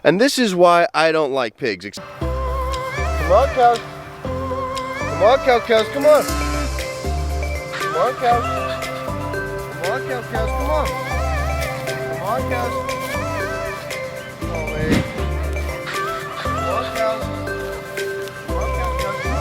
And this is why I don't like pigs. Come on, cows. Come on, cows, come on. Come on, cows. Come on, cows, come on. Come on, cows. Come on, lady. Come on, cows. Come on, cows, come on.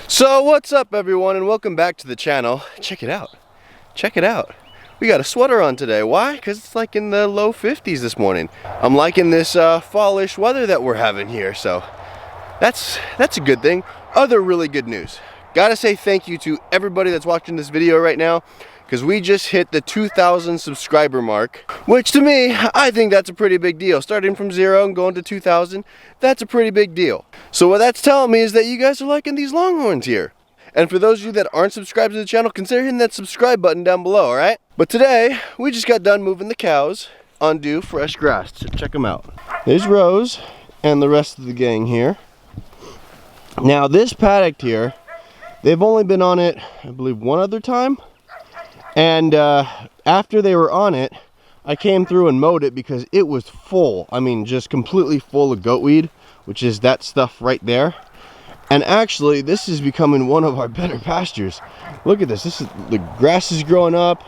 So what's up everyone, and welcome back to the channel. Check it out. Check it out. We got a sweater on today. Why? Because it's like in the low 50s this morning. I'm liking this fallish weather that we're having here, so that's a good thing. Other really good news. Gotta say thank you to everybody that's watching this video right now, because we just hit the 2,000 subscriber mark, which to me, I think that's a pretty big deal. Starting from 0 and going to 2,000, that's a pretty big deal. So what that's telling me is that you guys are liking these longhorns here. And for those of you that aren't subscribed to the channel, consider hitting that subscribe button down below, alright? But today, we just got done moving the cows onto fresh grass. So check them out. There's Rose and the rest of the gang here. Now this paddock here, they've only been on it, I believe, one other time. And after they were on it, I came through and mowed it because it was full. I mean, just completely full of goat weed, which is that stuff right there. And actually, this is becoming one of our better pastures. Look at this. The grass is growing up.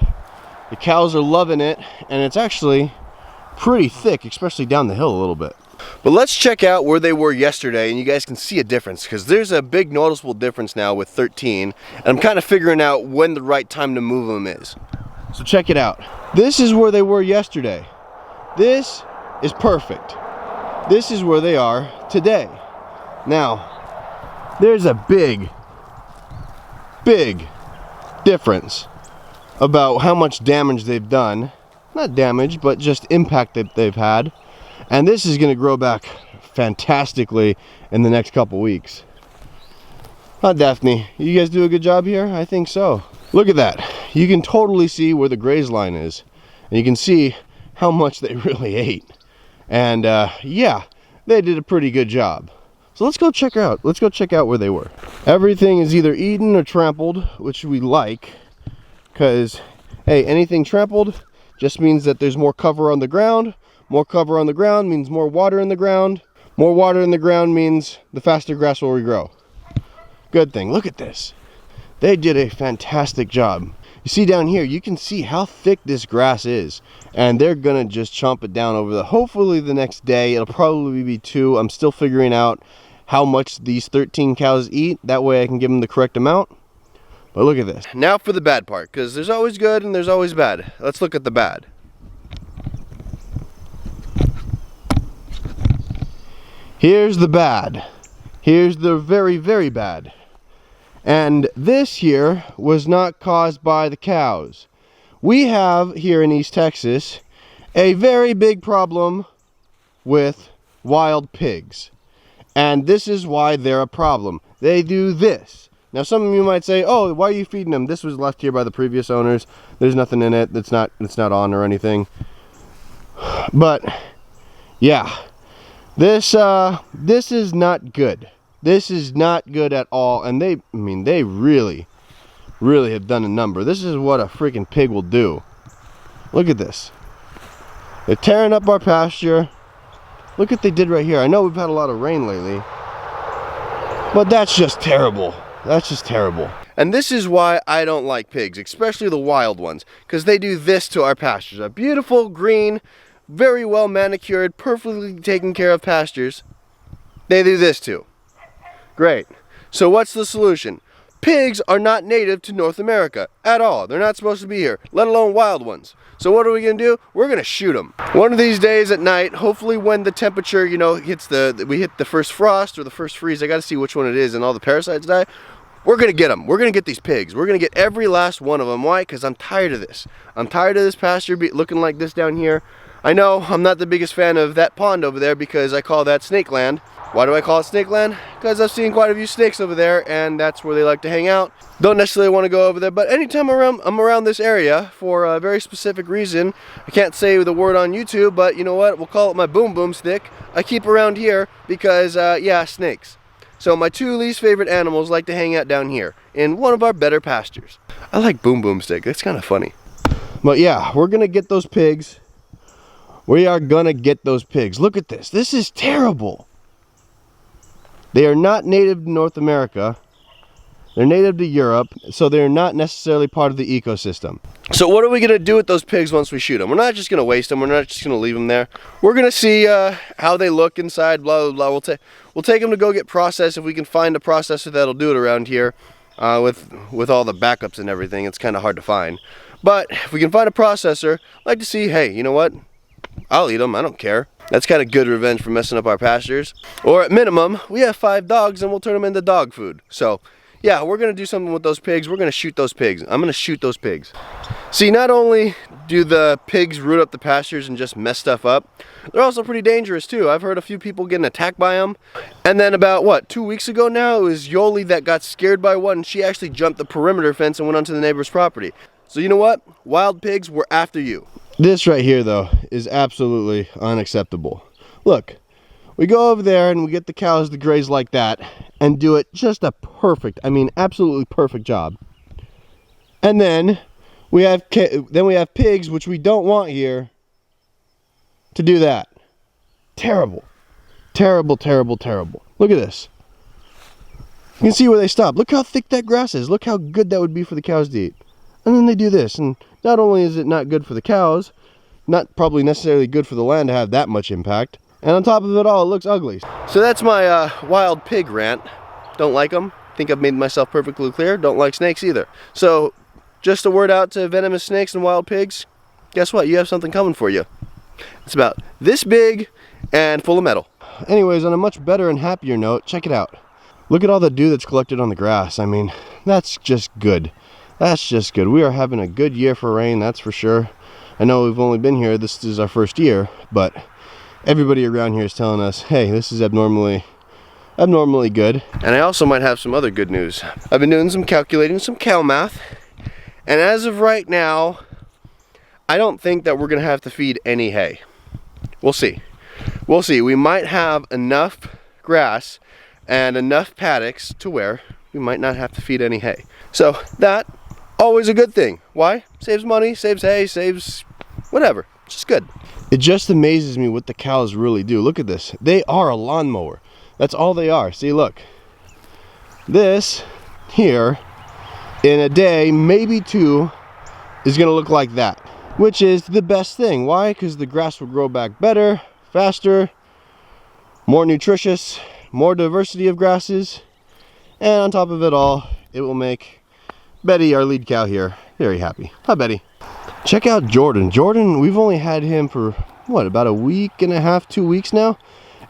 The cows are loving it, and it's actually pretty thick, especially down the hill a little bit. But let's check out where they were yesterday, and you guys can see a difference, because there's a big noticeable difference now with 13, and I'm kind of figuring out when the right time to move them is. So check it out. This is where they were yesterday. This is perfect. This is where they are today. Now, there's a big difference about how much damage they've done. Not damage, but just impact that they've had. And this is going to grow back fantastically in the next couple weeks. Huh, Daphne? You guys do a good job here? I think so. Look at that. You can totally see where the graze line is. And you can see how much they really ate. And yeah, they did a pretty good job. So let's go check out. Let's go check out where they were. Everything is either eaten or trampled, which we like. Because, hey, anything trampled just means that there's more cover on the ground. More cover on the ground means more water in the ground. More water in the ground means the faster grass will regrow. Good thing. Look at this. They did a fantastic job. You see down here, you can see how thick this grass is. And they're going to just chomp it down over hopefully the next day. It'll probably be 2. I'm still figuring out how much these 13 cows eat. That way I can give them the correct amount. But look at this. Now for the bad part, because there's always good and there's always bad. Let's look at the bad. Here's the bad. Here's the very, very bad. And this here was not caused by the cows. We have here in East Texas a very big problem with wild pigs. And this is why they're a problem. They do this. Now some of you might say, oh, why are you feeding them? This was left here by the previous owners. There's nothing in it. It's not on or anything. But yeah, this is not good. This is not good at all. And they really have done a number. This is what a freaking pig will do. Look at this. They're tearing up our pasture. Look what they did right here. I know we've had a lot of rain lately, but that's just terrible. That's just terrible. And this is why I don't like pigs, especially the wild ones, because they do this to our pastures. Our beautiful, green, very well manicured, perfectly taken care of pastures, they do this to. Great. So what's the solution? Pigs are not native to North America at all. They're not supposed to be here, let alone wild ones. So what are we gonna do? We're gonna shoot them. One of these days at night, hopefully when the temperature, you know, we hit the first frost or the first freeze, I gotta see which one it is and all the parasites die, we're gonna get them. We're gonna get these pigs. We're gonna get every last one of them. Why? Because I'm tired of this. I'm tired of this pasture looking like this down here. I know I'm not the biggest fan of that pond over there because I call that snake land. Why do I call it snake land? Because I've seen quite a few snakes over there and that's where they like to hang out. Don't necessarily want to go over there, but anytime I'm around this area for a very specific reason, I can't say the word on YouTube, but you know what? We'll call it my boom boom stick. I keep around here because, yeah, snakes. So my two least favorite animals like to hang out down here in one of our better pastures. I like boom boom stick. That's kind of funny. But yeah, we're going to get those pigs. We are going to get those pigs. Look at this. This is terrible. They are not native to North America. They're native to Europe, so they're not necessarily part of the ecosystem. So what are we gonna do with those pigs once we shoot them? We're not just gonna waste them. We're not just gonna leave them there. We're gonna see how they look inside, blah, blah, blah. We'll take them to go get processed if we can find a processor that'll do it around here. With all the backups and everything, it's kind of hard to find. But if we can find a processor, I'd like to see, hey, you know what? I'll eat them, I don't care. That's kind of good revenge for messing up our pastures. Or at minimum, we have 5 dogs and we'll turn them into dog food. So, yeah, we're going to do something with those pigs. We're going to shoot those pigs. I'm going to shoot those pigs. See, not only do the pigs root up the pastures and just mess stuff up, they're also pretty dangerous too. I've heard a few people getting attacked by them. And then about, what, 2 weeks ago now, it was Yoli that got scared by one. And she actually jumped the perimeter fence and went onto the neighbor's property. So you know what? Wild pigs, we're after you. This right here, though, is absolutely unacceptable. Look, we go over there and we get the cows to graze like that and do it just a perfect, I mean, absolutely perfect job. And then we have pigs, which we don't want here, to do that. Terrible. Terrible, terrible, terrible. Look at this. You can see where they stop. Look how thick that grass is. Look how good that would be for the cows to eat. And then they do this, and not only is it not good for the cows, not probably necessarily good for the land to have that much impact, and on top of it all, it looks ugly. So that's my wild pig rant. Don't like them. Think I've made myself perfectly clear. Don't like snakes either. So just a word out to venomous snakes and wild pigs. Guess what? You have something coming for you. It's about this big and full of metal. Anyways, on a much better and happier note, check it out. Look at all the dew that's collected on the grass. I mean, that's just good. That's just good. We are having a good year for rain, that's for sure. I know we've only been here, this is our first year, but everybody around here is telling us, hey, this is abnormally good. And I also might have some other good news. I've been doing some calculating, some cow math, and as of right now, I don't think that we're gonna have to feed any hay. We'll see. We'll see. We might have enough grass and enough paddocks to where we might not have to feed any hay. So that, always a good thing. Why? Saves money, saves hay, saves whatever. It's just good. It just amazes me what the cows really do. Look at this. They are a lawnmower. That's all they are. See, look. This here, in a day, maybe 2, is going to look like that. Which is the best thing. Why? Because the grass will grow back better, faster, more nutritious, more diversity of grasses. And on top of it all, it will make Betty, our lead cow here, very happy. Hi, Betty. Check out Jordan. Jordan, we've only had him for, what, about a week and a half, 2 weeks now?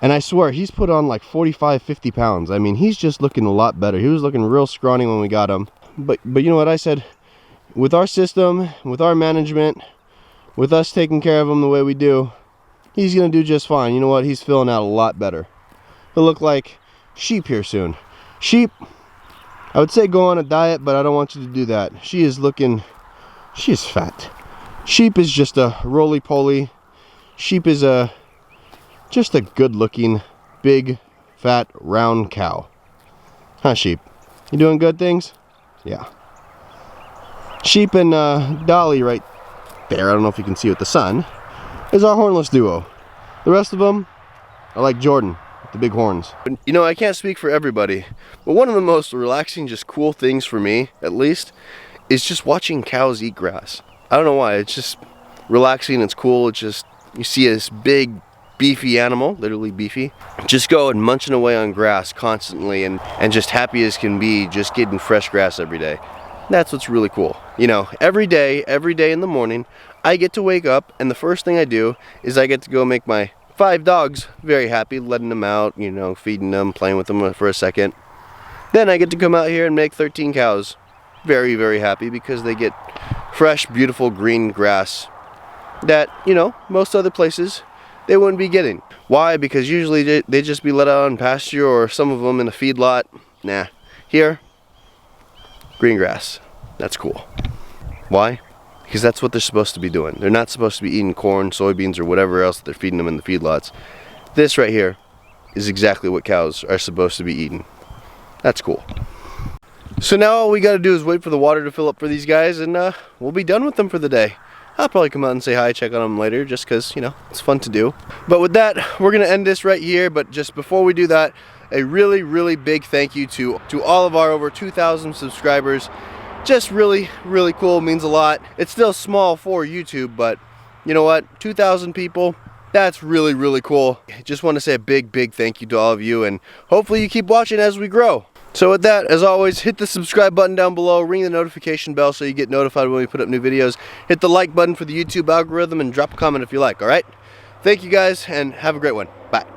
And I swear, he's put on like 45, 50 pounds. I mean, he's just looking a lot better. He was looking real scrawny when we got him. But you know what I said? With our system, with our management, with us taking care of him the way we do, he's going to do just fine. You know what? He's filling out a lot better. He'll look like sheep here soon. Sheep, I would say go on a diet, but I don't want you to do that. She is fat. Sheep is just a roly-poly. Sheep is just a good-looking, big, fat, round cow. Huh, sheep? You doing good things? Yeah. Sheep and Dolly right there, I don't know if you can see with the sun, is our hornless duo. The rest of them, I like Jordan with the big horns. You know, I can't speak for everybody, but one of the most relaxing, just cool things for me, at least, is just watching cows eat grass. I don't know why, it's just relaxing, it's cool, it's just, you see this big, beefy animal, literally beefy, just going munching away on grass constantly and just happy as can be, just getting fresh grass every day. That's what's really cool. You know, every day in the morning, I get to wake up and the first thing I do is I get to go make my 5 dogs very happy, letting them out, you know, feeding them, playing with them for a second. Then I get to come out here and make 13 cows very, very happy because they get fresh, beautiful green grass that, you know, most other places they wouldn't be getting. Why? Because usually they just be let out on pasture or some of them in a feedlot. Nah, here, green grass. That's cool. Why? Because that's what they're supposed to be doing. They're not supposed to be eating corn, soybeans, or whatever else they're feeding them in the feedlots. This right here is exactly what cows are supposed to be eating. That's cool. So now all we gotta do is wait for the water to fill up for these guys and we'll be done with them for the day. I'll probably come out and say hi, check on them later, just because, you know, it's fun to do. But with that, we're gonna end this right here. But just before we do that, a really, really big thank you to all of our over 2,000 subscribers. Just really, really cool, means a lot. It's still small for YouTube, but you know what? 2,000 people, that's really, really cool. Just want to say a big, big thank you to all of you, and hopefully you keep watching as we grow. So with that, as always, hit the subscribe button down below, ring the notification bell so you get notified when we put up new videos. Hit the like button for the YouTube algorithm and drop a comment if you like, all right? Thank you guys, and have a great one. Bye.